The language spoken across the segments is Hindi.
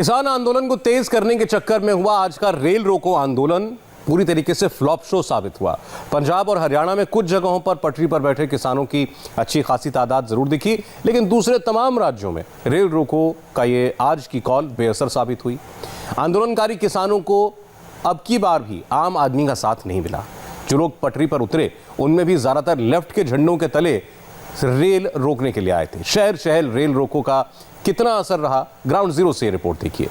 किसान आंदोलन को तेज करने के चक्कर में हुआ आज का रेल रोको आंदोलन पूरी तरीके से फ्लॉप शो साबित हुआ। पंजाब और हरियाणा में कुछ जगहों पर पटरी पर बैठे किसानों की अच्छी खासी तादाद जरूर दिखी, लेकिन दूसरे तमाम राज्यों में रेल रोको का ये आज की कॉल बेअसर साबित हुई। आंदोलनकारी किसानों को अब की बार भी आम आदमी का साथ नहीं मिला। जो लोग पटरी पर उतरे उनमें भी ज्यादातर लेफ्ट के झंडों के तले रेल रोकने के लिए आए थे। शहर शहर रेल रोको का कितना असर रहा, ग्राउंड जीरो से रिपोर्ट देखिए।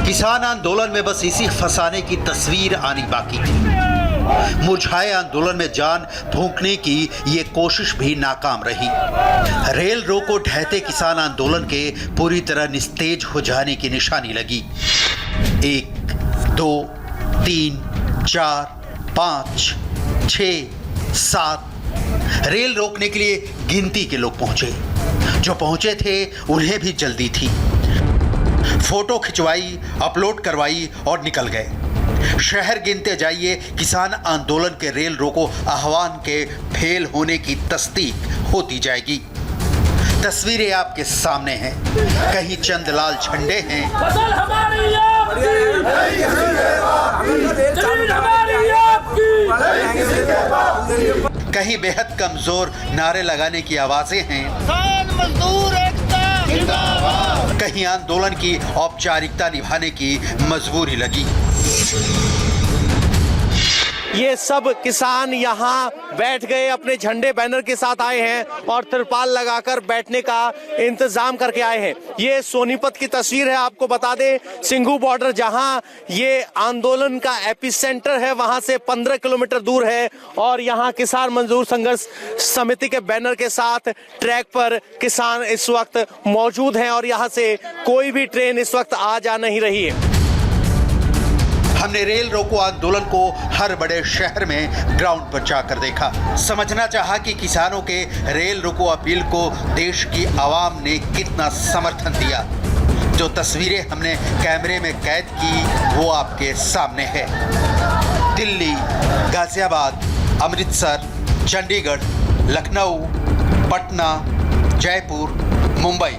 किसान आंदोलन में बस इसी फंसाने की तस्वीर आनी बाकी थी। मुरझाए आंदोलन में जान फूंकने की ये कोशिश भी नाकाम रही। रेल रोको ढहते किसान आंदोलन के पूरी तरह निस्तेज हो जाने की निशानी लगी। 1, 2, 3, 4, 5, 6, 7 रेल रोकने के लिए गिनती के लोग पहुंचे। जो पहुंचे थे उन्हें भी जल्दी थी। फोटो खिंचवाई, अपलोड करवाई और निकल गए। शहर गिनते जाइए, किसान आंदोलन के रेल रोको आह्वान के फेल होने की तस्दीक होती जाएगी। तस्वीरें आपके सामने हैं। कहीं चंद लाल झंडे हैं, फसल हमारी आपकी, जमीन हमारी आपकी, कहीं बेहद कमजोर नारे लगाने की आवाजें हैं, किसान मजदूर एकता जिंदाबाद, कहीं आंदोलन की औपचारिकता निभाने की मजबूरी लगी। ये सब किसान यहाँ बैठ गए, अपने झंडे बैनर के साथ आए हैं और तिरपाल लगाकर बैठने का इंतजाम करके आए हैं। ये सोनीपत की तस्वीर है। आपको बता दें, सिंघू बॉर्डर जहाँ ये आंदोलन का एपिसेंटर है, वहाँ से 15 किलोमीटर दूर है और यहाँ किसान मजदूर संघर्ष समिति के बैनर के साथ ट्रैक पर किसान इस वक्त मौजूद हैं और यहाँ से कोई भी ट्रेन इस वक्त आ जा नहीं रही है। हमने रेल रोको आंदोलन को हर बड़े शहर में ग्राउंड पर जाकर देखा। समझना चाहा कि किसानों के रेल रोको अपील को देश की आवाम ने कितना समर्थन दिया। जो तस्वीरें हमने कैमरे में कैद की वो आपके सामने है। दिल्ली, गाजियाबाद, अमृतसर, चंडीगढ़, लखनऊ, पटना, जयपुर, मुंबई,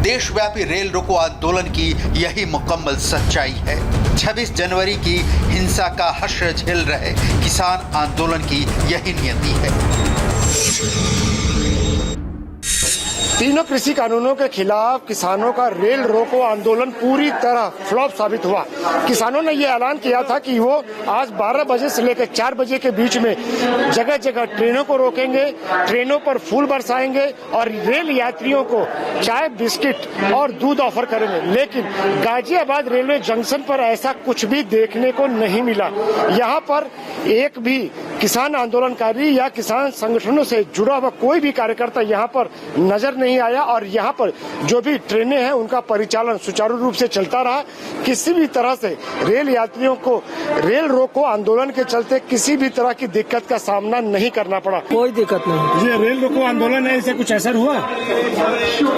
देशव्यापी रेल रोको आंदोलन की यही मुकम्मल सच्चाई है। 26 जनवरी की हिंसा का हश्र झेल रहे किसान आंदोलन की यही नियति है। तीनों कृषि कानूनों के खिलाफ किसानों का रेल रोको आंदोलन पूरी तरह फ्लॉप साबित हुआ। किसानों ने ये ऐलान किया था कि वो आज 12 बजे से लेकर 4 बजे के बीच में जगह जगह ट्रेनों को रोकेंगे, ट्रेनों पर फूल बरसाएंगे और रेल यात्रियों को चाय, बिस्किट और दूध ऑफर करेंगे। लेकिन गाजियाबाद रेलवे जंक्शन पर ऐसा कुछ भी देखने को नहीं मिला। यहाँ पर एक भी किसान आंदोलनकारी या किसान संगठनों से जुड़ा हुआ कोई भी कार्यकर्ता यहाँ पर नजर नहीं आया और यहाँ पर जो भी ट्रेनें हैं उनका परिचालन सुचारू रूप से चलता रहा। किसी भी तरह से रेल यात्रियों को रेल रोको आंदोलन के चलते किसी भी तरह की दिक्कत का सामना नहीं करना पड़ा। कोई दिक्कत नहीं। ये रेल रोको आंदोलन है, इससे कुछ असर हुआ?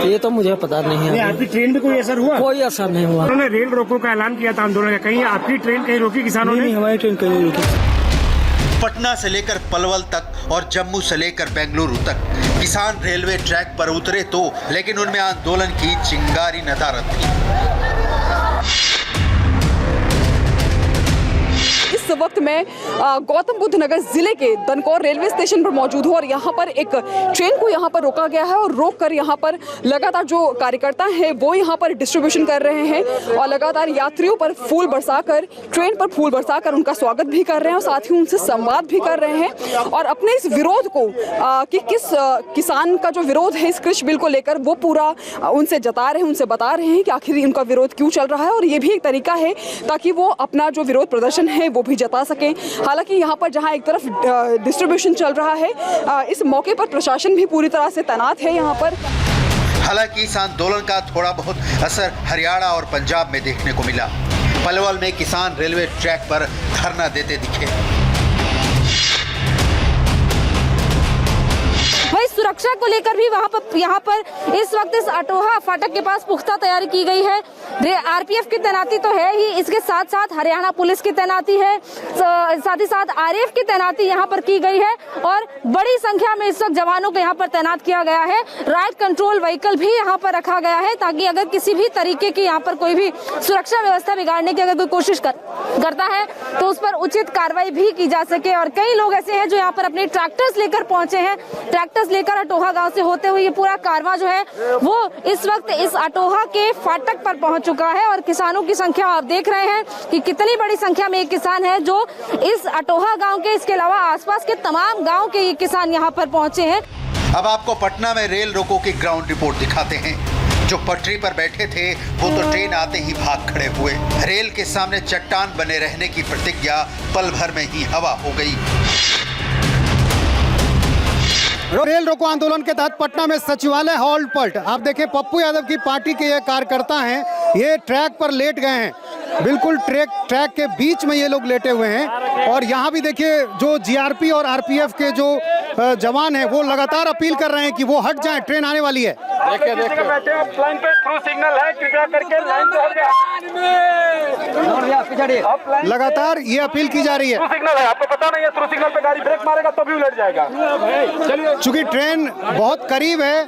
ये तो मुझे पता नहीं है। आपकी ट्रेन में कोई असर हुआ? कोई असर नहीं हुआ। उन्होंने रेल रोको का ऐलान किया था आंदोलन का, कहीं आपकी ट्रेन कहीं रोकी किसानों ने? हमारी ट्रेन कहीं रोकी। पटना से लेकर पलवल तक और जम्मू से लेकर बेंगलुरु तक किसान रेलवे ट्रैक पर उतरे तो, लेकिन उनमें आंदोलन की चिंगारी नदारद थी। इस वक्त मैं गौतम बुद्ध नगर जिले के दनकौर रेलवे स्टेशन पर मौजूद हूँ और यहाँ पर एक ट्रेन को यहाँ पर रोका गया है और रोक कर यहाँ पर लगातार जो कार्यकर्ता हैं वो यहाँ पर डिस्ट्रीब्यूशन कर रहे हैं और लगातार यात्रियों पर फूल बरसाकर, ट्रेन पर फूल बरसाकर उनका स्वागत भी कर रहे हैं और साथ ही उनसे संवाद भी कर रहे हैं और अपने इस विरोध को कि किस किसान का जो विरोध है इस कृषि बिल को लेकर वो पूरा उनसे जता रहे हैं, उनसे बता रहे हैं कि आखिर उनका विरोध क्यों चल रहा है और ये भी एक तरीका है ताकि वो अपना जो विरोध प्रदर्शन है वो भी जता सकें। हालांकि यहाँ पर जहाँ एक तरफ डिस्ट्रीब्यूशन चल रहा है, इस मौके पर प्रशासन भी पूरी तरह से तैनात है यहाँ पर। हालांकि इस आंदोलन का थोड़ा बहुत असर हरियाणा और पंजाब में देखने को मिला। पलवल में किसान रेलवे ट्रैक पर धरना देते दिखे। वहीं सुरक्षा को लेकर भी यहाँ पर इस वक्त इस अटोहा फाटक के पास पुख्ता तैयारी की गई है। आरपीएफ की तैनाती तो है ही, इसके साथ साथ हरियाणा पुलिस की तैनाती है, साथ ही साथ आरएएफ की तैनाती यहाँ पर की गई है और बड़ी संख्या में इस वक्त जवानों को यहाँ पर तैनात किया गया है। राइट कंट्रोल व्हीकल भी यहाँ पर रखा गया है ताकि अगर किसी भी तरीके की यहाँ पर कोई भी सुरक्षा व्यवस्था बिगाड़ने की अगर कोई कोशिश करता है तो उस पर उचित कार्रवाई भी की जा सके। और कई लोग ऐसे हैं जो यहाँ पर अपने ट्रैक्टर्स लेकर पहुंचे हैं। ट्रैक्टर्स लेकर अटोहा गांव से होते हुए ये पूरा कारवां जो है वो इस वक्त इस अटोहा के फाटक पर पहुंच चुका है और किसानों की संख्या आप देख रहे हैं कि कितनी बड़ी संख्या में एक किसान है जो इस अटोहा गांव के, इसके अलावा आसपास के तमाम गांव के ये किसान यहाँ पर पहुंचे हैं। अब आपको पटना में रेल रोको की ग्राउंड रिपोर्ट दिखाते हैं। जो पटरी पर बैठे थे वो तो ट्रेन आते ही भाग खड़े हुए। रेल के सामने चट्टान बने रहने की प्रतिज्ञा पल भर में ही हवा हो गई। रेल रोको आंदोलन के तहत पटना में सचिवालय हॉल्ट पलट। आप देखें पप्पू यादव की पार्टी के ये कार्यकर्ता हैं, ये ट्रैक पर लेट गए हैं, बिल्कुल ट्रैक के बीच में ये लोग लेटे हुए हैं। और यहाँ भी देखिए जो जीआरपी और आरपीएफ के जो जवान हैं वो लगातार अपील कर रहे हैं कि वो हट जाएं, ट्रेन आने वाली है। देखिए लाइन पे थ्रू सिग्नल है, कृपया करके लाइन पे हट। लगातार ये अपील की जा रही है। थ्रू सिग्नल है, आपको पता नहीं है, थ्रू सिग्नल पे गाड़ी ब्रेक मारेगा तो भी उलट जाएगा। चलिए, चूंकि ट्रेन बहुत करीब है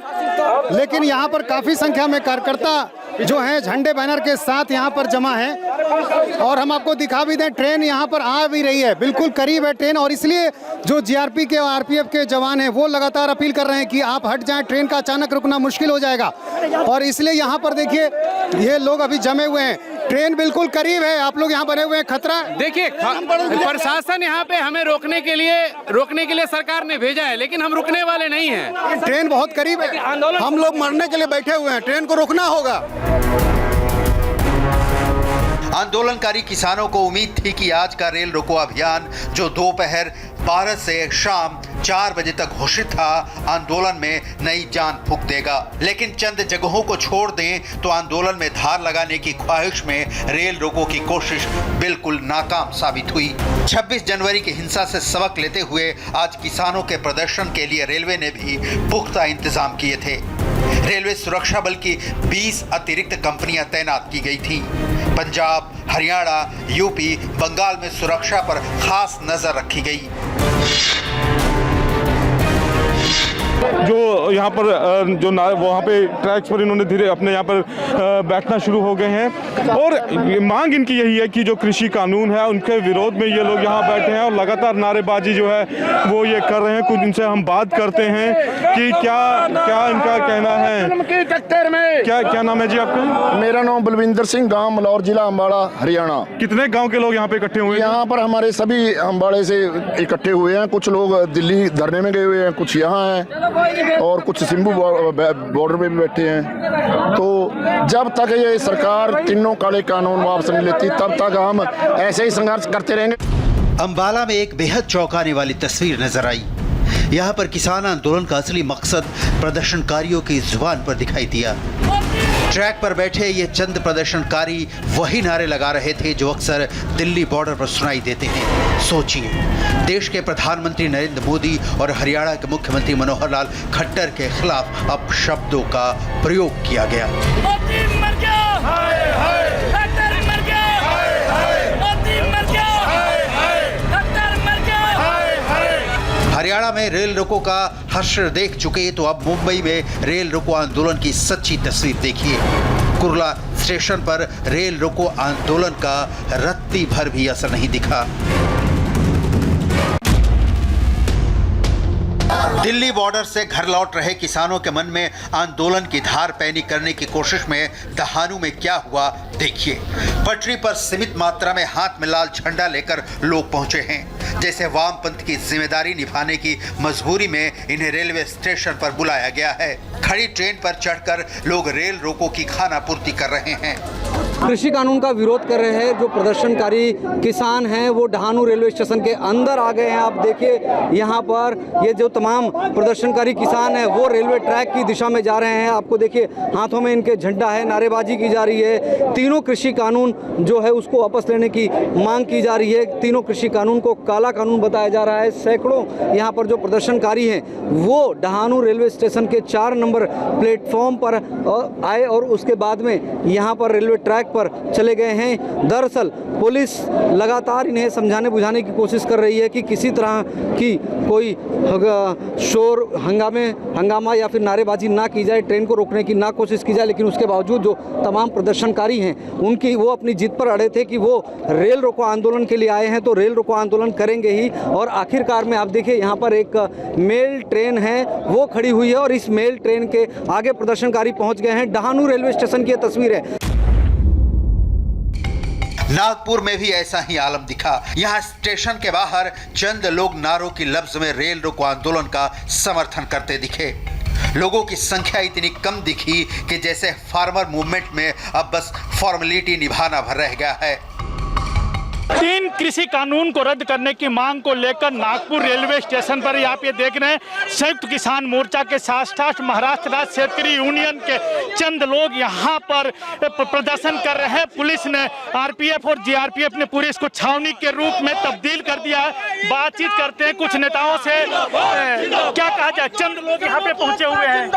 लेकिन यहाँ पर काफी संख्या में कार्यकर्ता जो हैं झंडे बैनर के साथ यहाँ पर जमा है और हम आपको दिखा भी दें ट्रेन यहाँ पर आ भी रही है, बिल्कुल करीब है ट्रेन। और इसलिए जो जीआरपी के और आरपीएफ के जवान हैं वो लगातार अपील कर रहे हैं कि आप हट जाएं, ट्रेन का अचानक रुकना मुश्किल हो जाएगा। और इसलिए यहाँ पर देखिए ये लोग अभी जमे हुए हैं, ट्रेन बिल्कुल करीब है, आप लोग यहाँ बने हुए हैं। खतरा देखिए, प्रशासन यहाँ पे हमें रोकने के लिए सरकार ने भेजा है लेकिन हम रुकने वाले नहीं हैं। ट्रेन बहुत करीब है, हम लोग मरने के लिए बैठे हुए हैं, ट्रेन को रोकना होगा। आंदोलनकारी किसानों को उम्मीद थी कि आज का रेल रोको अभियान जो दोपहर 12 से शाम 4 बजे तक घोषित था, आंदोलन में नई जान फूंक देगा। लेकिन चंद जगहों को छोड़ दें तो आंदोलन में धार लगाने की ख्वाहिश में रेल रोको की कोशिश बिल्कुल नाकाम साबित हुई। 26 जनवरी की हिंसा से सबक लेते हुए आज किसानों के प्रदर्शन के लिए रेलवे ने भी पुख्ता इंतजाम किए थे। रेलवे सुरक्षा बल की 20 अतिरिक्त कंपनियां तैनात की गई थी। पंजाब, हरियाणा, यूपी, बंगाल में सुरक्षा पर खास नजर रखी गई। जो यहाँ पर वहाँ पे ट्रैक्स पर इन्होंने धीरे अपने यहाँ पर बैठना शुरू हो गए हैं और मांग इनकी यही है कि जो कृषि कानून है उनके विरोध में ये लोग यहाँ बैठे हैं और लगातार नारेबाजी जो है वो ये कर रहे हैं। कुछ इनसे हम बात करते हैं कि क्या इनका कहना है। क्या नाम है जी आपका? मेरा नाम बलविंदर सिंह, गांव मलौर, जिला अम्बाड़ा, हरियाणा। कितने गाँव के लोग यहाँ पे इकट्ठे हुए हैं? यहाँ पर हमारे सभी अम्बाड़े से इकट्ठे हुए हैं। कुछ लोग दिल्ली धरने में गए हुए हैं, कुछ यहाँ हैं और कुछ सिंबू बॉर्डर पे भी बैठे हैं। तो जब तक ये सरकार तीनों काले कानून वापस नहीं लेती तब तक हम ऐसे ही संघर्ष करते रहेंगे। अंबाला में एक बेहद चौंकाने वाली तस्वीर नजर आई। यहाँ पर किसान आंदोलन का असली मकसद प्रदर्शनकारियों की जुबान पर दिखाई दिया। ट्रैक पर बैठे ये चंद प्रदर्शनकारी वही नारे लगा रहे थे जो अक्सर दिल्ली बॉर्डर पर सुनाई देते हैं। सोचिए, देश के प्रधानमंत्री नरेंद्र मोदी और हरियाणा के मुख्यमंत्री मनोहर लाल खट्टर के खिलाफ अब शब्दों का प्रयोग किया गया। हरियाणा में रेल रोको का हर्ष देख चुके तो अब मुंबई में रेल रोको आंदोलन की सच्ची तस्वीर देखिए। कुर्ला स्टेशन पर रेल रोको आंदोलन का रत्ती भर भी असर नहीं दिखा। दिल्ली बॉर्डर से घर लौट रहे किसानों के मन में आंदोलन की धार पैनी करने की कोशिश में दहानू में क्या हुआ देखिए। पटरी पर सीमित मात्रा में हाथ में लाल झंडा लेकर लोग पहुंचे हैं। जैसे वामपंथ की जिम्मेदारी निभाने की मजबूरी में इन्हें रेलवे स्टेशन पर बुलाया गया है। खड़ी ट्रेन पर चढ़कर लोग रेल रोको की खानापूर्ति कर रहे हैं। कृषि कानून का विरोध कर रहे हैं जो प्रदर्शनकारी किसान हैं वो डहानू रेलवे स्टेशन के अंदर आ गए हैं। आप देखिए यहाँ पर ये जो तमाम प्रदर्शनकारी किसान हैं वो रेलवे ट्रैक की दिशा में जा रहे हैं। आपको देखिए हाथों में इनके झंडा है, नारेबाजी की जा रही है। तीनों कृषि कानून जो है उसको वापस लेने की मांग की जा रही है। तीनों कृषि कानून को काला कानून बताया जा रहा है। सैकड़ों यहाँ पर जो प्रदर्शनकारी हैं वो डहानू रेलवे स्टेशन के 4 नंबर प्लेटफॉर्म पर आए और उसके बाद में यहाँ पर रेलवे ट्रैक पर चले गए हैं। दरअसल पुलिस लगातार इन्हें समझाने बुझाने की कोशिश कर रही है कि किसी तरह की कोई शोर हंगामा या फिर नारेबाजी ना की जाए, ट्रेन को रोकने की ना कोशिश की जाए। लेकिन उसके बावजूद जो तमाम प्रदर्शनकारी हैं उनकी वो अपनी जिद पर अड़े थे कि वो रेल रोको आंदोलन के लिए आए हैं तो रेल रोको आंदोलन करेंगे ही। और आखिरकार में आप देखिए यहाँ पर एक मेल ट्रेन है वो खड़ी हुई है और इस मेल ट्रेन के आगे प्रदर्शनकारी पहुँच गए हैं। डहानू रेलवे स्टेशन की तस्वीर है। नागपुर में भी ऐसा ही आलम दिखा। यहाँ स्टेशन के बाहर चंद लोग नारों की लफ्ज में रेल रोको आंदोलन का समर्थन करते दिखे। लोगों की संख्या इतनी कम दिखी कि जैसे फार्मर मूवमेंट में अब बस फॉर्मेलिटी निभाना भर रह गया है। 3 कृषि कानून को रद्द करने की मांग को लेकर नागपुर रेलवे स्टेशन पर आप ये देख रहे हैं संयुक्त किसान मोर्चा के साथ साथ महाराष्ट्र राज्य शेतकरी यूनियन के चंद लोग यहाँ पर प्रदर्शन कर रहे हैं। पुलिस ने आरपीएफ और जीआरपीएफ ने पूरे इसको छावनी के रूप में तब्दील कर दिया है। बातचीत करते हैं कुछ नेताओं से, क्या कहा जाए, चंद लोग यहाँ पे पहुंचे हुए हैं।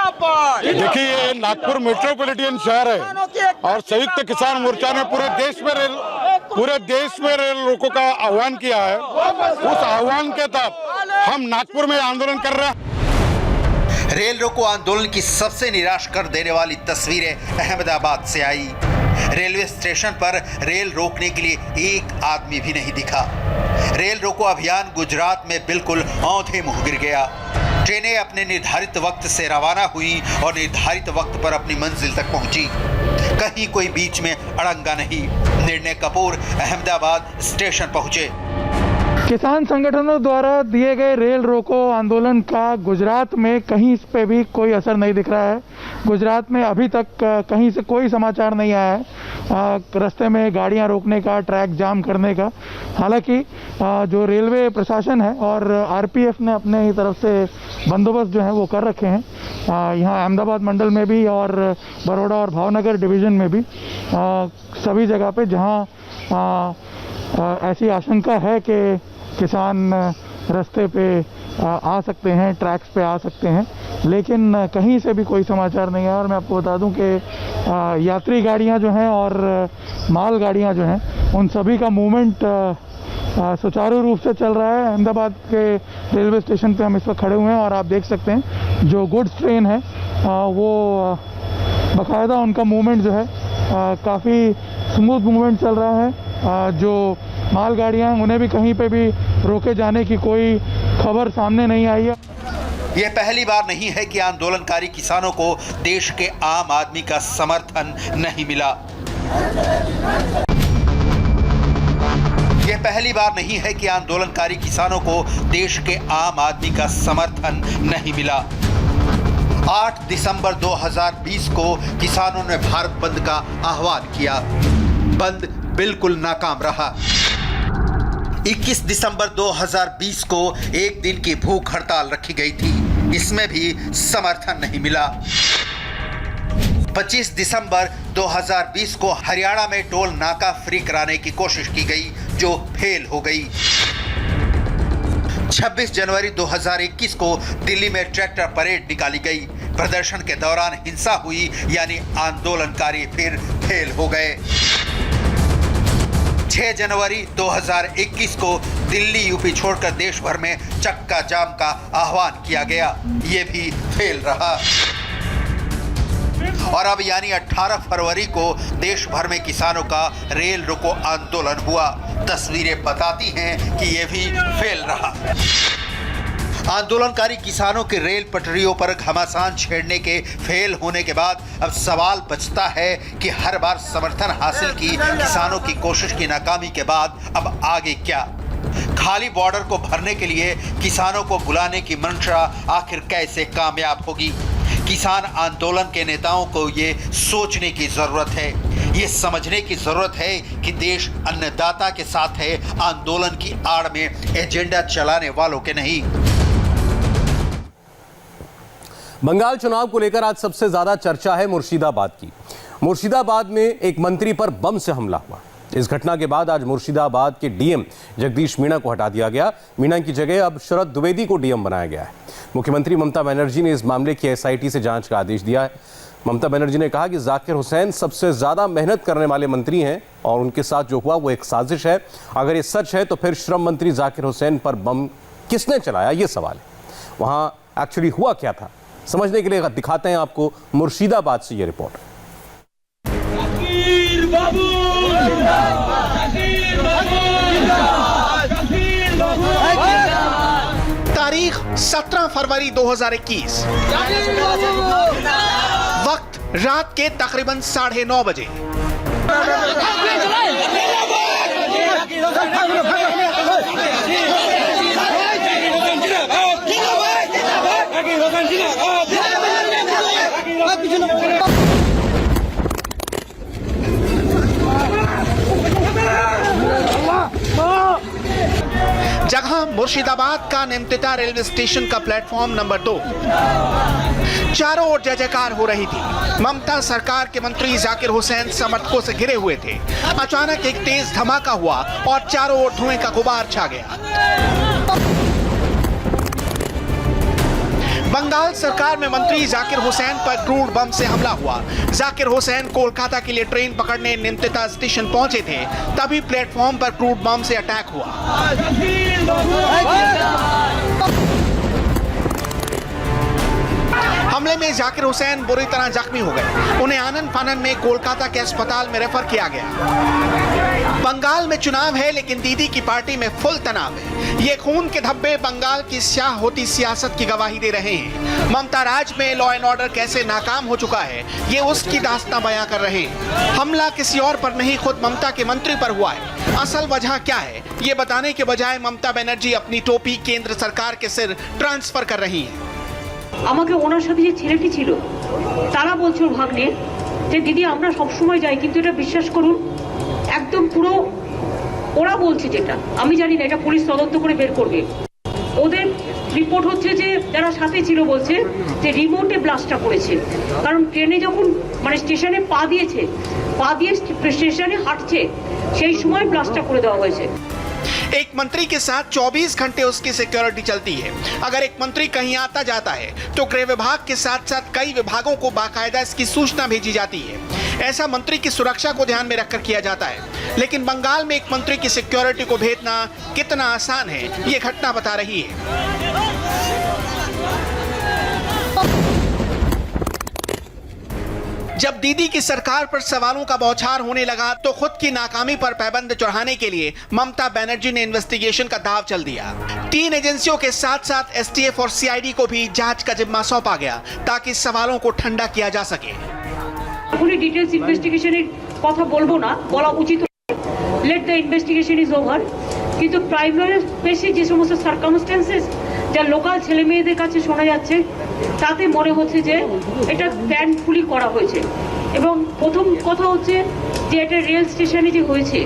देखिए ये नागपुर मेट्रोपॉलिटन शहर है और संयुक्त किसान मोर्चा ने पूरे देश में रेल रोको का आह्वान किया है। उस आह्वान के तहत हम नागपुर में आंदोलन कर रहे हैं। रेल रोको आंदोलन की सबसे निराश कर देने वाली तस्वीरें अहमदाबाद से आई। रेलवे स्टेशन पर रेल रोकने के लिए एक आदमी भी नहीं दिखा। रेल रोको अभियान गुजरात में बिल्कुल औंधे मुंह गिर गया। ट्रेनें अपने निर्धारित वक्त से रवाना हुई और निर्धारित वक्त पर अपनी मंजिल तक पहुंची। कहीं कोई बीच में अड़ंगा नहीं। निर्णय कपूर अहमदाबाद स्टेशन पहुंचे। किसान संगठनों द्वारा दिए गए रेल रोको आंदोलन का गुजरात में कहीं इस पे भी कोई असर नहीं दिख रहा है। गुजरात में अभी तक कहीं से कोई समाचार नहीं आया है रास्ते में गाड़ियां रोकने का, ट्रैक जाम करने का। हालांकि जो रेलवे प्रशासन है और आरपीएफ ने अपने ही तरफ से बंदोबस्त जो है वो कर रखे हैं। यहाँ अहमदाबाद मंडल में भी और बड़ौदा और भावनगर डिवीज़न में भी सभी जगह पे जहाँ ऐसी आशंका है कि किसान रास्ते पे आ सकते हैं, ट्रैक्स पे आ सकते हैं, लेकिन कहीं से भी कोई समाचार नहीं है। और मैं आपको बता दूं कि यात्री गाड़ियां जो हैं और माल गाड़ियां जो हैं उन सभी का मूवमेंट सुचारू रूप से चल रहा है। अहमदाबाद के रेलवे स्टेशन पे हम इस वक्त खड़े हुए हैं और आप देख सकते हैं जो गुड्स ट्रेन है वो बाकायदा उनका मूवमेंट जो है काफ़ी स्मूथ मूवमेंट चल रहा है। जो माल गाड़ियाँ उन्हें भी कहीं पे भी रोके जाने की कोई खबर सामने नहीं आई है। यह पहली बार नहीं है कि आंदोलनकारी किसानों को देश के आम आदमी का समर्थन नहीं मिला। यह पहली बार नहीं है कि आंदोलनकारी किसानों को देश के आम आदमी का समर्थन नहीं मिला। 8 दिसंबर 2020 को किसानों ने भारत बंद का आह्वान किया। बंद बिल्कुल नाकाम रहा। 21 दिसंबर 2020 को एक दिन की भूख हड़ताल रखी गई थी, इसमें भी समर्थन नहीं मिला। 25 दिसंबर 2020 को हरियाणा में टोल नाका फ्री कराने की कोशिश की गई जो फेल हो गई। 26 जनवरी 2021 को दिल्ली में ट्रैक्टर परेड निकाली गई। प्रदर्शन के दौरान हिंसा हुई यानी आंदोलनकारी फिर फेल हो गए। 6 जनवरी 2021 को दिल्ली यूपी छोड़कर देश भर में चक्का जाम का आह्वान किया गया, ये भी फेल रहा। और अब यानी 18 फरवरी को देश भर में किसानों का रेल रोको आंदोलन हुआ। तस्वीरें बताती हैं कि ये भी फेल रहा। आंदोलनकारी किसानों के रेल पटरियों पर घमासान छेड़ने के फेल होने के बाद अब सवाल बचता है कि हर बार समर्थन हासिल की किसानों की कोशिश की नाकामी के बाद अब आगे क्या? खाली बॉर्डर को भरने के लिए किसानों को बुलाने की मंशा आखिर कैसे कामयाब होगी? किसान आंदोलन के नेताओं को ये सोचने की जरूरत है। ये समझने की जरूरत है कि देश अन्नदाता के साथ है, आंदोलन की आड़ में एजेंडा चलाने वालों के नहीं। बंगाल चुनाव को लेकर आज सबसे ज्यादा चर्चा है मुर्शिदाबाद की। मुर्शिदाबाद में एक मंत्री पर बम से हमला हुआ। इस घटना के बाद आज मुर्शिदाबाद के डीएम जगदीश मीणा को हटा दिया गया। मीणा की जगह अब शरद द्विवेदी को डीएम बनाया गया है। मुख्यमंत्री ममता बनर्जी ने इस मामले की एसआईटी से जांच का आदेश दिया है। ममता बनर्जी ने कहा कि जाकिर हुसैन सबसे ज्यादा मेहनत करने वाले मंत्री हैं और उनके साथ जो हुआ वो एक साजिश है। अगर ये सच है तो फिर श्रम मंत्री जाकिर हुसैन पर बम किसने चलाया, ये सवाल है। वहां एक्चुअली हुआ क्या था, समझने के लिए दिखाते हैं आपको मुर्शिदाबाद से ये रिपोर्ट। तारीख 17 फरवरी 2021, वक्त रात के तकरीबन 9:30 बजे। जगह मुर्शिदाबाद का निमतिता रेलवे स्टेशन का प्लेटफॉर्म नंबर 2। चारों ओर जय जयकार हो रही थी। ममता सरकार के मंत्री जाकिर हुसैन समर्थकों से घिरे हुए थे। अचानक एक तेज धमाका हुआ और चारों ओर धुएं का गुबार छा गया। बंगाल सरकार में मंत्री जाकिर हुसैन पर क्रूड बम से हमला हुआ। जाकिर हुसैन कोलकाता के लिए ट्रेन पकड़ने निमतिता स्टेशन पहुंचे थे, तभी प्लेटफॉर्म पर क्रूड बम से अटैक हुआ। हमले में जाकिर हुसैन बुरी तरह जख्मी हो गए। उन्हें आनन फानन में कोलकाता के अस्पताल में रेफर किया गया। बंगाल में चुनाव है लेकिन दीदी की पार्टी में फुल तनाव है। ये खून के धब्बे बंगाल की स्याह होती सियासत की गवाही दे रहे हैं। ममता राज में लॉ एंड ऑर्डर कैसे नाकाम हो चुका है, ये उसकी दास्तां बयां कर रहे हैं। हमला किसी और पर नहीं, खुद ममता के मंत्री पर हुआ है। असल वजह क्या है, ये बताने के बजाय ममता बनर्जी अपनी टोपी केंद्र सरकार के सिर ट्रांसफर कर रही है। আমাকে ওনার সাথে যে ছেলেটি ছিল তারা বলছিল ভাগ্নে যে দিদি আমরা সব সময় যাই, কিন্তু এটা বিশ্বাস করুন একদম পুরো ওরা বলছে, যেটা আমি জানি না, এটা পুলিশ তদন্ত করে বের করবে। ওদের রিপোর্ট হচ্ছে যে যারা সাথে ছিল বলছে যে রিমোটে ব্লাস্টটা করেছে, কারণ ট্রেনে যখন মানে স্টেশনে পা দিয়ে স্টেশনে হাঁটছে সেই সময় ব্লাস্টটা করে দেওয়া হয়েছে। एक मंत्री के साथ 24 घंटे उसकी सिक्योरिटी चलती है। अगर एक मंत्री कहीं आता जाता है तो गृह विभाग के साथ साथ कई विभागों को बाकायदा इसकी सूचना भेजी जाती है। ऐसा मंत्री की सुरक्षा को ध्यान में रखकर किया जाता है। लेकिन बंगाल में एक मंत्री की सिक्योरिटी को भेजना कितना आसान है, ये घटना बता रही है। जब दीदी की सरकार पर सवालों का बौछार होने लगा तो खुद की नाकामी पर पैबंद चढ़ाने के लिए ममता बनर्जी ने इन्वेस्टिगेशन का दाव चल दिया। 3 एजेंसियों के साथ साथ एसटीएफ और सीआईडी को भी जांच का जिम्मा सौंपा गया ताकि सवालों को ठंडा किया जा सके। पूरी डिटेल्स इन्वेस्टिगेशনের কথা বলবো না, বলা উচিত। Let the investigation is over. কিন্তু প্রাইমারি স্পেসে যে সমস্ত সার্কামস্টেন্সেস যা লোকাল ছেলে মেয়েদের কাছে শোনা যাচ্ছে তাতে মনে হচ্ছে যে এটা প্ল্যানফুলি করা হয়েছে। এবং প্রথম কথা হচ্ছে যে এটা রেল স্টেশনে যে হয়েছে,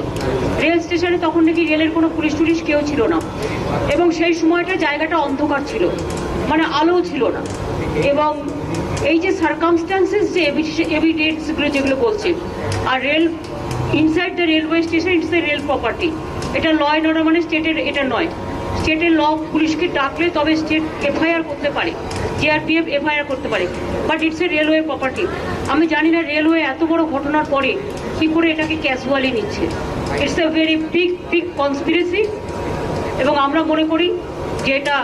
রেল স্টেশনে তখন নাকি রেলের কোনো পুলিশ টুলিশ কেউ ছিল না এবং সেই সময়টা জায়গাটা অন্ধকার ছিল, মানে আলো ছিল না। এবং এই যে সার্কামস্টেন্সেস যে এভিডেন্সগুলো যেগুলো বলছে, আর rail inside the railway station it's a rail property. এটা ল অ্যান্ড অর্ডার মানে স্টেটের এটা নয়। স্টেটের ল পুলিশকে ডাকলে তবে স্টেট এফআইআর করতে পারে, জিআরপিএফ এফআইআর করতে পারে, but it's a railway property. আমি জানি না রেলওয়ে এত বড় ঘটনার পরে কি করে এটাকে ক্যাজুয়ালি নিচ্ছে। It's a very big conspiracy এবং আমরা মনে করি যে এটা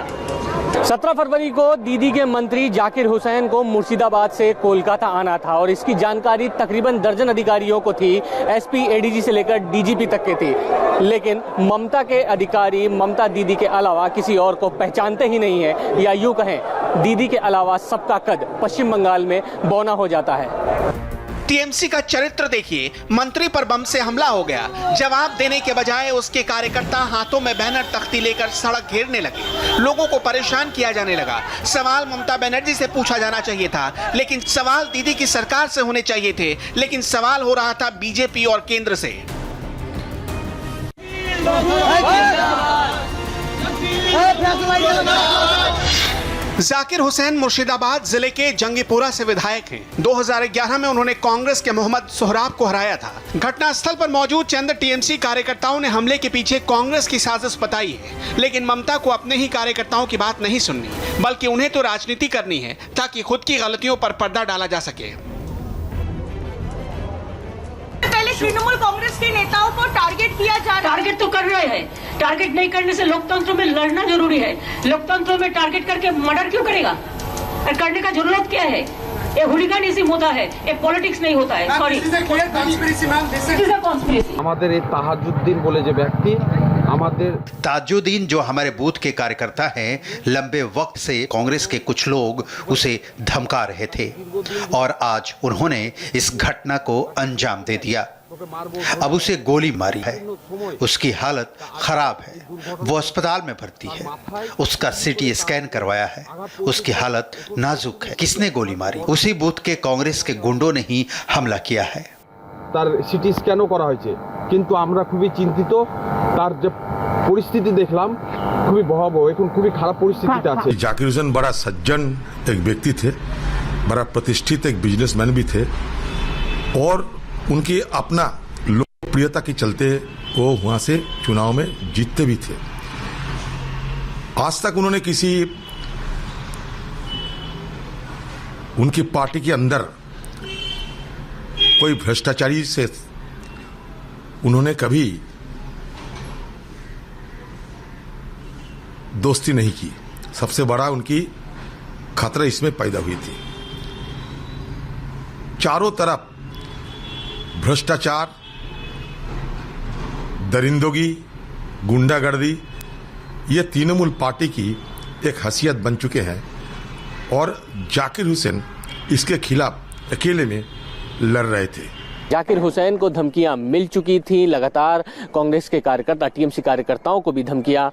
17 फरवरी को दीदी के मंत्री जाकिर हुसैन को मुर्शिदाबाद से कोलकाता आना था और इसकी जानकारी तकरीबन दर्जन अधिकारियों को थी। एसपी एडीजी से लेकर डीजीपी तक के थी, लेकिन ममता के अधिकारी ममता दीदी के अलावा किसी और को पहचानते ही नहीं है, या यूं कहें दीदी के अलावा सबका कद पश्चिम बंगाल में बौना हो जाता है। टीएमसी का चरित्र देखिए, मंत्री पर बम से हमला हो गया, जवाब देने के बजाय उसके कार्यकर्ता हाथों में बैनर तख्ती लेकर सड़क घेरने लगे, लोगों को परेशान किया जाने लगा। सवाल ममता बनर्जी से पूछा जाना चाहिए था, लेकिन सवाल दीदी की सरकार से होने चाहिए थे, लेकिन सवाल हो रहा था बीजेपी और केंद्र से। जाकिर हुसैन मुर्शिदाबाद जिले के जंगीपुरा से विधायक हैं। 2011 में उन्होंने कांग्रेस के मोहम्मद सोहराब को हराया था। घटनास्थल पर मौजूद चंद टीएमसी कार्यकर्ताओं ने हमले के पीछे कांग्रेस की साजिश बताई है, लेकिन ममता को अपने ही कार्यकर्ताओं की बात नहीं सुननी, बल्कि उन्हें तो राजनीति करनी है ताकि खुद की गलतियों पर पर्दा डाला जा सके। पहले तृणमूल कांग्रेस के नेताओं को टारगेट किया जा रहा है। टारगेट तो कर रहे हैं, टारगेट नहीं करने से लोकतंत्र में लड़ना जरूरी है। लोकतंत्र में टारगेट करके मर्डर क्यों करेगा? और करने का जरूरत क्या है? ये हुलिगानिज्म होता है, ये पॉलिटिक्स नहीं होता है। सॉरी, हमारे ताजुद्दीन बोले जो व्यक्ति ताजुद्दीन जो हमारे बूथ के कार्यकर्ता हैं, लंबे वक्त से कांग्रेस के कुछ लोग उसे धमका रहे थे और आज उन्होंने इस घटना को अंजाम दे दिया। अब उसे गोली मारी है, उसकी हालत खराब है, वो अस्पताल में भर्ती है, उसका सीटी स्कैन करवाया है, उसकी हालत नाजुक है। किसने गोली मारी? उसी बूथ के कांग्रेस के गुंडों ने ही हमला किया है। তার সিটি স্ক্যানও করা হয়েছে, কিন্তু আমরা খুবই চিন্তিত। তার যে পরিস্থিতি দেখলাম খুবই ভয়াবহ, এখন খুবই খারাপ পরিস্থিতিতে আছে। जाकिर हुसैन बड़ा सज्जन एक व्यक्ति थे, बड़ा प्रतिष्ठित एक बिजनेसमैन भी थे और उनकी अपना लोकप्रियता के चलते वो वहां से चुनाव में जीतते भी थे। आज तक उन्होंने किसी उनकी पार्टी के अंदर कोई भ्रष्टाचारी से उन्होंने कभी दोस्ती नहीं की। सबसे बड़ा उनकी खतरा इसमें पैदा हुई थी। चारों तरफ भ्रष्टाचार, दरिंदगी, गुंडागर्दी, ये तृणमूल पार्टी की एक हैसियत बन चुके हैं और जाकिर हुसैन इसके खिलाफ अकेले में लड़ रहे थे। जाकिर हुसैन को धमकियां मिल चुकी थी, लगातार कांग्रेस के कार्यकर्ता टीएमसी कार्यकर्ताओं को भी धमकियां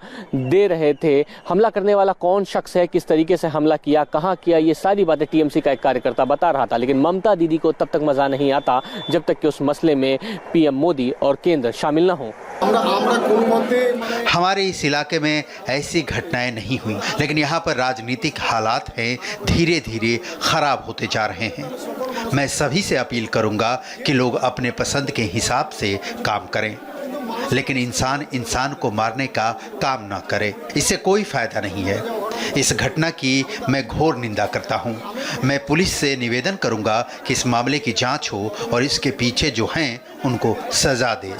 दे रहे थे। हमला करने वाला कौन शख्स है, किस तरीके से हमला किया, कहां किया, ये सारी बातें टीएमसी का एक कार्यकर्ता बता रहा था। लेकिन ममता दीदी को तब तक मजा नहीं आता जब तक कि उस मसले में पीएम मोदी और केंद्र शामिल न हो। हमारे इस इलाके में ऐसी घटनाएं नहीं हुई, लेकिन यहाँ पर राजनीतिक हालात हैं धीरे धीरे खराब होते जा रहे हैं। मैं सभी से अपील करूंगा कि लोग अपने पसंद के हिसाब से काम करें, लेकिन इंसान इंसान को मारने का काम ना करे, इससे कोई फायदा नहीं है। इस घटना की मैं घोर निंदा करता हूं। मैं पुलिस से निवेदन करूंगा कि इस मामले की जांच हो और इसके पीछे जो हैं उनको सजा दे।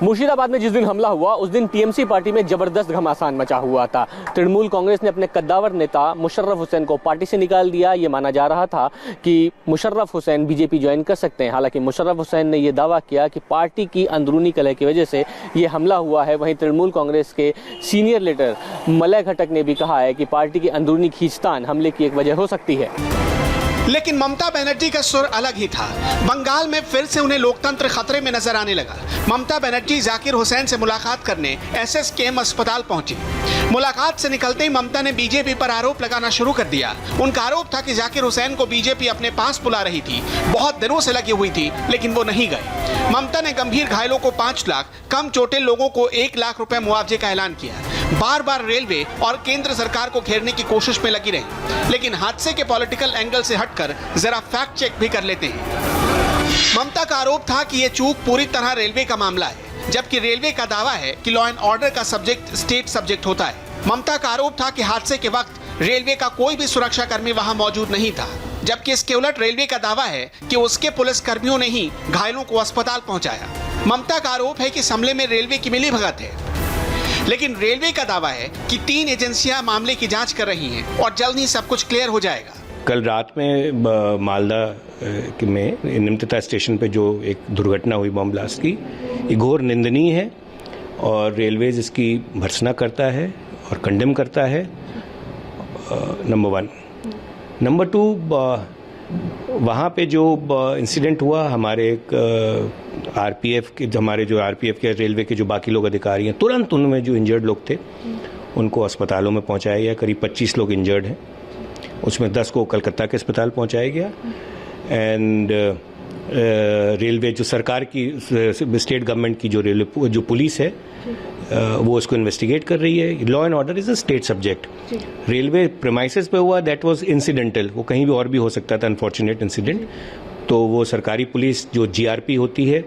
मुर्शिदाबाद में जिस दिन हमला हुआ उस दिन टीएमसी पार्टी में जबरदस्त घमासान मचा हुआ था। तृणमूल कांग्रेस ने अपने कद्दावर नेता मुशर्रफ हुसैन को पार्टी से निकाल दिया। ये माना जा रहा था कि मुशर्रफ हुसैन बीजेपी ज्वाइन कर सकते हैं। हालांकि मुशर्रफ हुसैन ने यह दावा किया कि पार्टी की अंदरूनी कलह की वजह से ये हमला हुआ है। वहीं तृणमूल कांग्रेस के सीनियर लीडर मलय घटक ने भी कहा है कि पार्टी की अंदरूनी खींचतान हमले की एक वजह हो सकती है। लेकिन ममता बनर्जी का सुर अलग ही था। बंगाल में फिर से उन्हें लोकतंत्र खतरे में नजर आने लगा। ममता बनर्जी जाकिर हुसैन से मुलाकात करने SSKM अस्पताल पहुंची। मुलाकात से निकलते ही ममता ने बीजेपी पर आरोप लगाना शुरू कर दिया। उनका आरोप था कि जाकिर हुसैन को बीजेपी अपने पास बुला रही थी, बहुत दिनों से लगी हुई थी, लेकिन वो नहीं गए। ममता ने गंभीर घायलों को 5 लाख, कम चोटे लोगों को 1 लाख रुपए मुआवजे का ऐलान किया। बार बार रेलवे और केंद्र सरकार को घेरने की कोशिश में लगी रही। लेकिन हादसे के पॉलिटिकल एंगल से हटकर जरा फैक्ट चेक भी कर लेते हैं। ममता का आरोप था कि यह चूक पूरी तरह रेलवे का मामला है, जबकि रेलवे का दावा है कि लॉ एंड ऑर्डर का सब्जेक्ट स्टेट सब्जेक्ट होता है। ममता का आरोप था कि हादसे के वक्त रेलवे का कोई भी सुरक्षा कर्मी वहां मौजूद नहीं था, जबकि इसके उलट रेलवे का दावा है कि उसके पुलिस कर्मियों ने ही घायलों को अस्पताल पहुंचाया। ममता का आरोप है कि इस हमले में रेलवे की मिलीभगत है, लेकिन रेलवे का दावा है कि 3 एजेंसियां मामले की जांच कर रही हैं और जल्द ही सब कुछ क्लियर हो जाएगा। कल रात में मालदा में निमतिता स्टेशन पे जो एक दुर्घटना हुई बम ब्लास्ट की, ये घोर निंदनीय है और रेलवेज इसकी भर्त्सना करता है और कंडेम करता है। नंबर 1। नंबर 2, वहाँ पे जो इंसिडेंट हुआ, हमारे एक आरपीएफ के आरपीएफ के रेलवे के जो बाकी लोग अधिकारी हैं, तुरंत उनमें जो इंजर्ड लोग थे उनको अस्पतालों में पहुँचाया गया। करीब 25 लोग इंजर्ड हैं, उसमें 10 को कलकत्ता के अस्पताल पहुँचाया गया। एंड रेलवे जो सरकार की स्टेट गवर्नमेंट की जो पुलिस है वो उसको इन्वेस्टिगेट कर रही है। Law and order is a state subject. Railway premises पे हुआ, दैट वाज इंसिडेंटल, वो कहीं भी और भी हो सकता था, अनफॉर्चुनेट इंसिडेंट। तो वो सरकारी पुलिस जो जीआरपी होती है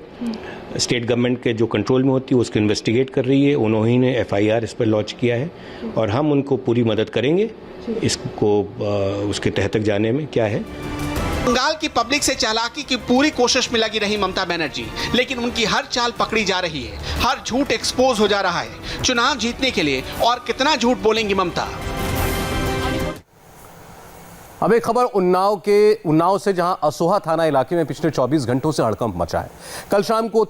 स्टेट गवर्नमेंट के जो कंट्रोल में होती है उसको इन्वेस्टिगेट कर रही है। उन्होंने ने एफआईआर इस पर लॉन्च किया है और हम उनको पूरी मदद करेंगे इसको उसके तह तक जाने में। क्या है, बंगाल की पब्लिक से चालाकी की पूरी कोशिश में लगी रही ममता बनर्जी, लेकिन उनकी हर चाल पकड़ी जा रही है, हर झूठ एक्सपोज हो जा रहा है। चुनाव जीतने के लिए और कितना झूठ बोलेंगी ममता। अब एक खबर उन्नाव से, जहां असोहा थाना इलाके में पिछले 24 घंटों से हड़कंप मचा है। कल शाम को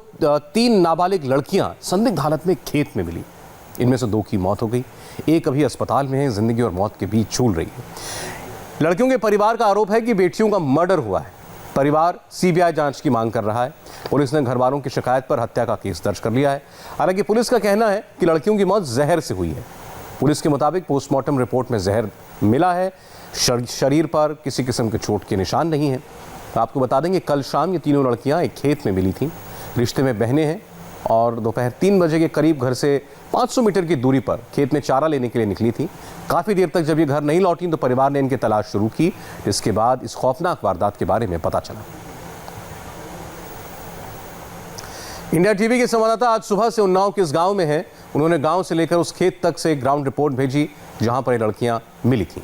3 नाबालिग लड़कियां संदिग्ध हालत में खेत में मिली। इनमें से 2 की मौत हो गई, एक अभी अस्पताल में है, जिंदगी और मौत के बीच झूल रही है। लड़कियों के परिवार का आरोप है कि बेटियों का मर्डर हुआ है। परिवार सीबीआई जांच की मांग कर रहा है। पुलिस ने घर वालों की शिकायत पर हत्या का केस दर्ज कर लिया है। हालांकि पुलिस का कहना है कि लड़कियों की मौत जहर से हुई है। पुलिस के मुताबिक पोस्टमार्टम रिपोर्ट में जहर मिला है। शरीर पर किसी किस्म के चोट के निशान नहीं है। आपको बता देंगे, कल शाम ये तीनों लड़कियां एक खेत में मिली थीं। रिश्ते में बहनें हैं और दोपहर 3 बजे के करीब घर से 500 मीटर की दूरी पर खेत में चारा लेने के लिए निकली थी। काफ़ी देर तक जब ये घर नहीं लौटी तो परिवार ने इनकी तलाश शुरू की, जिसके बाद इस खौफनाक वारदात के बारे में पता चला। इंडिया टीवी के संवाददाता आज सुबह से उन्नाव के इस गांव में हैं। उन्होंने गांव से लेकर उस खेत तक से ग्राउंड रिपोर्ट भेजी जहां पर ये लड़कियां मिली थीं।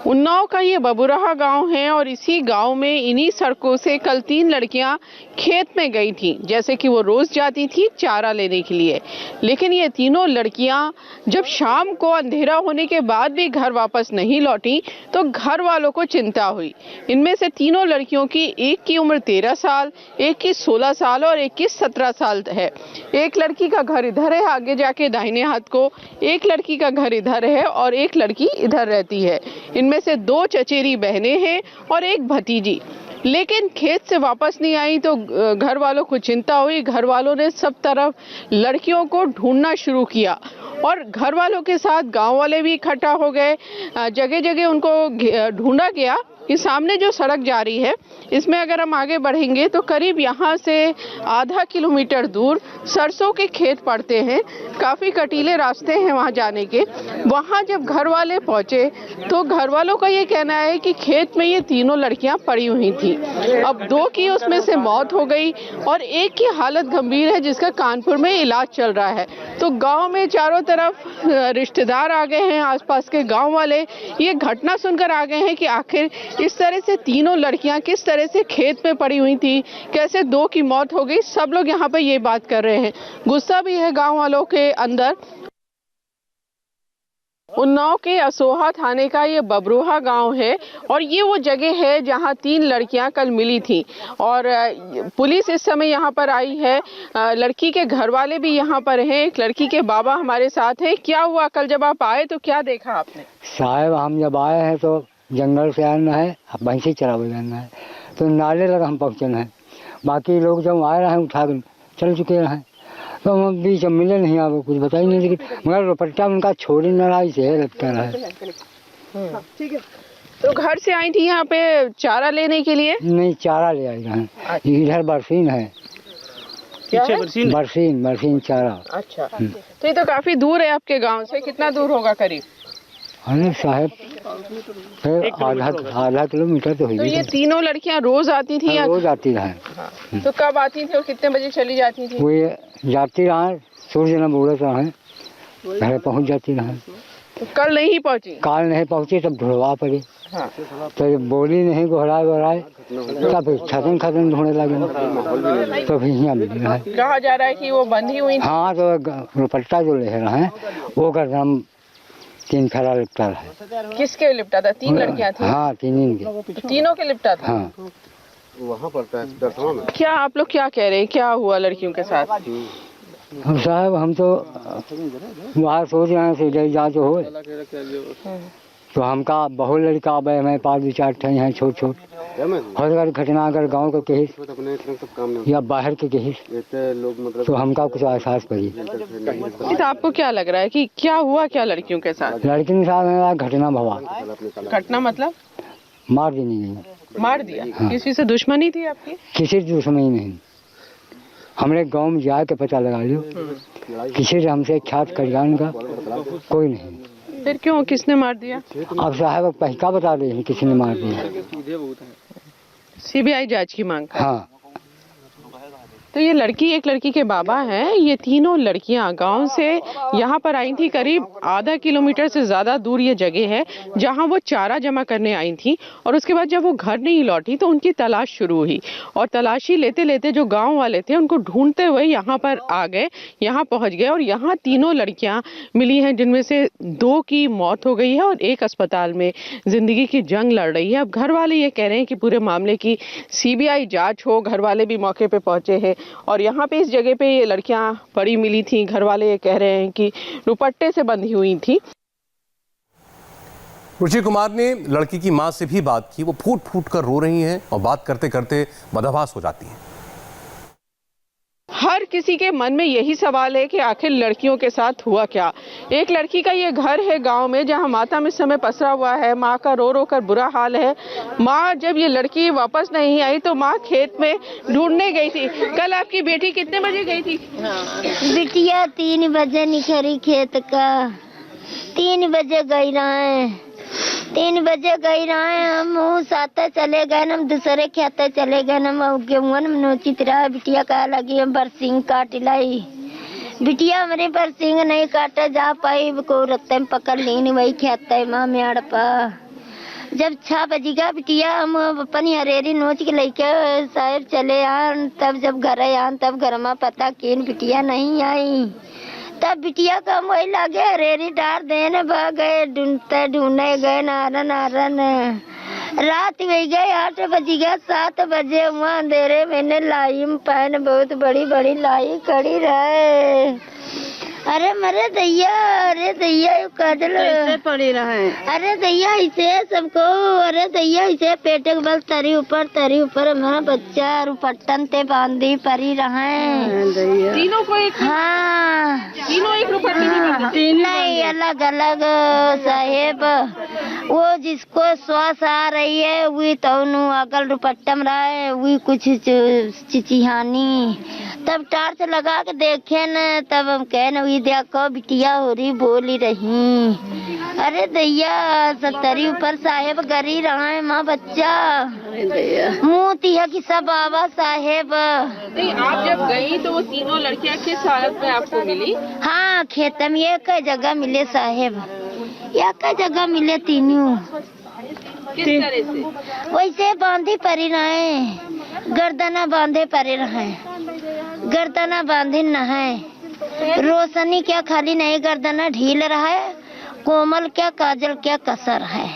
उन्नाव का ये बबुराहा गांव है और इसी गांव में इन्हीं सड़कों से कल 3 लड़कियां खेत में गई थी, जैसे कि वो रोज जाती थी चारा लेने के लिए। लेकिन ये तीनों लड़कियां जब शाम को अंधेरा होने के बाद भी घर वापस नहीं लौटी तो घर वालों को चिंता हुई। इनमें से तीनों लड़कियों की एक की उम्र 13 साल, एक की 16 साल और एक की 17 साल है। एक लड़की का घर इधर है, आगे जाके दाहिने हाथ को, एक लड़की का घर इधर है और एक लड़की इधर रहती है। इनमें से 2 चचेरी बहनें हैं और एक भतीजी। लेकिन खेत से वापस नहीं आई तो घर वालों को चिंता हुई। घर वालों ने सब तरफ लड़कियों को ढूंढना शुरू किया और घर वालों के साथ गांव वाले भी इकट्ठा हो गए। जगह जगह उनको ढूंढा गया। ये सामने जो सड़क जा रही है इसमें अगर हम आगे बढ़ेंगे तो करीब यहाँ से आधा किलोमीटर दूर सरसों के खेत पड़ते हैं। काफ़ी कटीले रास्ते हैं वहाँ जाने के। वहाँ जब घर वाले पहुँचे तो घर वालों का ये कहना है कि खेत में ये तीनों लड़कियाँ पड़ी हुई थी। अब 2 की उसमें से मौत हो गई और एक की हालत गंभीर है जिसका कानपुर में इलाज चल रहा है। तो गांव में चारों तरफ रिश्तेदार आ गए हैं, आसपास के गांव वाले ये घटना सुनकर आ गए हैं कि आखिर इस तरह से तीनों लड़कियां किस तरह से खेत में पड़ी हुई थी, कैसे 2 की मौत हो गई। सब लोग यहाँ पे ये बात कर रहे हैं। गुस्सा भी है गांव वालों के अंदर। उन्नाव के असोहा थाने का ये बबरोहा गांव है और ये वो जगह है जहां 3 लड़कियां कल मिली थी और पुलिस इस समय यहां पर आई है। लड़की के घर वाले भी यहां पर हैं। एक लड़की के बाबा हमारे साथ हैं। क्या हुआ कल जब आप आए तो क्या देखा आपने? साहब हम जब आए हैं तो जंगल से आना है, भैंसी चरावे जाना है तो नाले लगा हम पहुँचना है। बाकी लोग जब आ रहे हैं उठा कर चल चुके हैं तो हम बीच मिले नहीं, आपको कुछ बताई नहीं। लेकिन मगर दुपट्टा उनका छोड़ी न रहा, इसे लगता रहा। ठीक है, तो घर से आई थी यहाँ पे चारा लेने के लिए? नहीं, चारा ले आई हैं। इधर बरसीन है, बरसीन चारा। अच्छा, तो ये तो काफी दूर है आपके गांव से। कितना दूर होगा करीब? अरे साहब आधा किलोमीटर तो हुई। तो ये तीनों लड़कियां रोज आती थी? हाँ, रोज आती रहा। हाँ। तो कब आती थी और कितने बजे चली जाती थी? वो जाती रहा, सूर्य न बुड़त रहा, घर पहुंच जाती रहा। तो कल नहीं पहुंची? कल नहीं पहुंची तब ढूंढवा पड़ी। हाँ। तो बोली नहीं, घोड़ाए तब खतन ढूंढने लगे तो फिर यहाँ मिली है। कहा जा रहा है कि वो बंधी हुई? हाँ, तो दुपट्टा जो ले रहे हैं वो का नाम 3 फेरा लिपटा है। किसके लिपटा था? 3 लड़कियां थी? हाँ, तीनों के लिपटा था। हाँ। वहाँ पड़ता है। क्या आप लोग क्या कह रहे हैं, क्या हुआ लड़कियों के साथ? साहब हम तो वहाँ सोच रहे हैं जाँच हो। तो हमका बहुत लड़का अब हमारे पास 2-4 ठे हैं छोट छोट हर अगर घटना अगर गांव का कही या बाहर के कही तो हमका कुछ एहसास पड़ी। तो आपको क्या लग रहा है कि क्या हुआ क्या लड़कियों के साथ? लड़कियों के साथ मेरा घटना भवा। घटना मतलब मार देनी गई। मार दिया? हाँ। किसी से दुश्मनी थी आपकी? किसी से दुश्मनी नहीं, हमने गांव में जाके पता लगा लियो किसी से हमसे ख्यात कल्याण का कोई नहीं। फिर क्यों, किसने मार दिया? अब साहब पहका बता रहे हैं किसी ने मार दिया। सीबीआई जांच की मांग। हाँ। तो ये लड़की एक लड़की के बाबा हैं। ये तीनों लड़कियां गांव से यहाँ पर आई थी। करीब आधा किलोमीटर से ज्यादा दूर ये जगह है जहां वो चारा जमा करने आई थी और उसके बाद जब वो घर नहीं लौटी तो उनकी तलाश शुरू हुई और तलाशी लेते लेते जो गांव वाले थे उनको ढूंढते हुए यहाँ पर आ गए, यहाँ पहुंच गए और यहाँ तीनों लड़कियां मिली हैं जिनमें से 2 की मौत हो गई है और एक अस्पताल में जिंदगी की जंग लड़ रही है। अब घर वाले ये कह रहे हैं कि पूरे मामले की सीबीआई जांच हो। घर वाले भी मौके पे पहुंचे हैं और यहाँ पे इस जगह पे ये लड़कियां पड़ी मिली थी। घर वाले ये कह रहे हैं कि दुपट्टे से बंधी हुई थी। रुचि कुमार ने लड़की की मां से भी बात की। वो फूट फूट कर रो रही हैं और बात करते करते मदहवास हो जाती हैं। हर किसी के मन में यही सवाल है कि आखिर लड़कियों के साथ हुआ क्या। एक लड़की का ये घर है गांव में जहां मातम इस समय पसरा हुआ है। माँ का रो रो कर बुरा हाल है। माँ जब ये लड़की वापस नहीं आई तो माँ खेत में ढूंढने गई थी। कल आपकी बेटी कितने बजे गई थी? बिटिया 3 बजे निकली खेत का। 3 बजे गई रहे। 3 बजे गई रहे। हम साथ चले गए। हम दूसरे खेत चले गए। हम गेहूं नोचित रहा। बिटिया कहा लगी हम बरसिंग काट लाई। बिटिया हमारे बरसिंग नहीं काटे जा पाई को रखते में पकड़ ली वही खेत माँ में अड़पा। जब 6 बजेगा बिटिया हम अपनी हरेरी नोच के लेके साहब चले आन। तब जब घर आन तब घर में पता किन बिटिया नहीं आई। तब बिटिया का वही लागे हरेरी डार देने भाग गए। ढूंढने गए नारन रात में गए। 8 बजे गए। 7 बजे वहाँ अंधेरे मैंने लाई पहन बहुत बड़ी बड़ी लाई खड़ी रहे। अरे मरे दैया, अरे दैया काजल कैसे पड़ी रहे। अरे दैया इसे सबको, अरे दैया इसे पेटे के बल तरी ऊपर हमारा बच्चा रुपट्टन ते बांधी परी रहे। तीनों को एक? हाँ तीनों एक रुपट्टे नहीं अलग अलग साहेब। वो जिसको श्वास आ रही है वही तो अगल रुपट्टम रहा है वही कुछ चिचिहानी। तब टार्च लगा के देखे न तब हम कहे न वही देखो बिटिया हो रही बोली रही। अरे दैया 70 ऊपर साहेब गरी रहा है माँ बच्चा। मुँह तिया की सब बाबा साहेब। नहीं आप जब गई तो वो तीनों लड़कियां किस हालत में आपको मिली? हाँ खेत में एक जगह मिले साहेब। एक जगह मिले तीनों। किस तरह से? वैसे बांधी परी रहे। गर्दना बांधे परे रहे। गर्दना बांधे न है। रोशनी क्या खाली नहीं गर्दना ढील रहा है। कोमल क्या काजल क्या कसर है।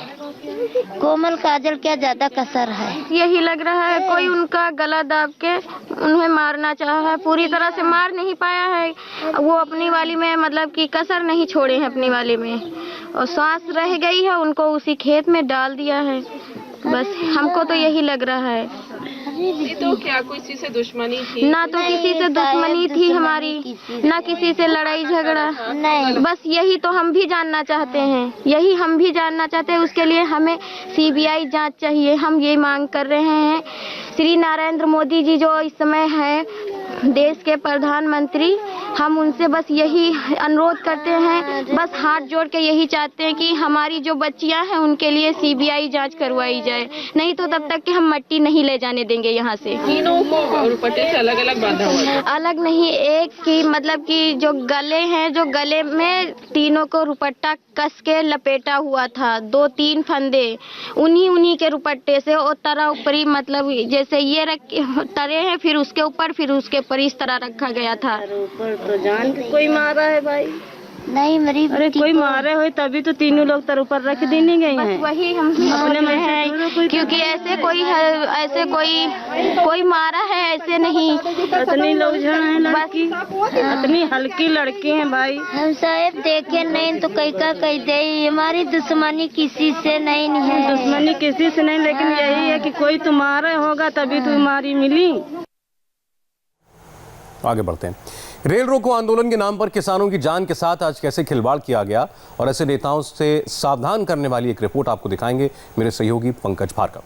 कोमल काजल क्या ज्यादा कसर है। यही लग रहा है कोई उनका गला दाब के उन्हें मारना चाहा है। पूरी तरह से मार नहीं पाया है। वो अपनी वाली में मतलब कि कसर नहीं छोड़े हैं अपनी वाली में और सांस रह गई है उनको उसी खेत में डाल दिया है। बस हमको तो यही लग रहा है। तो क्या किसी से दुश्मनी थी? ना तो किसी से दुश्मनी थी हमारी, ना किसी से लड़ाई झगड़ा। बस यही तो हम भी जानना चाहते हैं। यही हम भी जानना चाहते हैं। उसके लिए हमें सीबीआई जांच चाहिए। हम ये मांग कर रहे हैं। श्री नरेंद्र मोदी जी जो इस समय हैं देश के प्रधानमंत्री, हम उनसे बस यही अनुरोध करते हैं, बस हाथ जोड़ के यही चाहते हैं कि हमारी जो बच्चियां हैं उनके लिए सीबीआई जांच करवाई जाए। नहीं तो तब तक कि हम मिट्टी नहीं ले जाने देंगे यहाँ से। तीनों को रुपट्टे से अलग अलग बांधा हुआ है? अलग नहीं, एक की मतलब कि जो गले हैं, जो गले में तीनों को रुपट्टा कस के लपेटा हुआ था। 2-3 फंदे उन्हीं के रुपट्टे से और तरह ऊपरी मतलब जैसे ये तरे हैं फिर उसके ऊपर इस तरह रखा गया था। ऊपर तो जान कोई मारा है भाई। नहीं मरी। अरे कोई मारे हुए तभी तो तीनों लोग तर ऊपर रख दी नहीं गई हैं। वही हम अपने में है, क्योंकि ऐसे कोई मारा है ऐसे नहीं। इतनी लोग है लड़की, इतनी हल्की लड़की है भाई। हम साहब देखे नहीं तो कई का कह दे, हमारी दुश्मनी किसी से नहीं है। दुश्मनी किसी से नहीं, लेकिन यही है कि कोई तुम्हारा होगा तभी तुम्हारी मिली। आगे बढ़ते हैं। रेल रोको आंदोलन के नाम पर किसानों की जान के साथ आज कैसे खिलवाड़ किया गया और ऐसे नेताओं से सावधान करने वाली एक रिपोर्ट आपको दिखाएंगे मेरे सहयोगी पंकज भार्गव।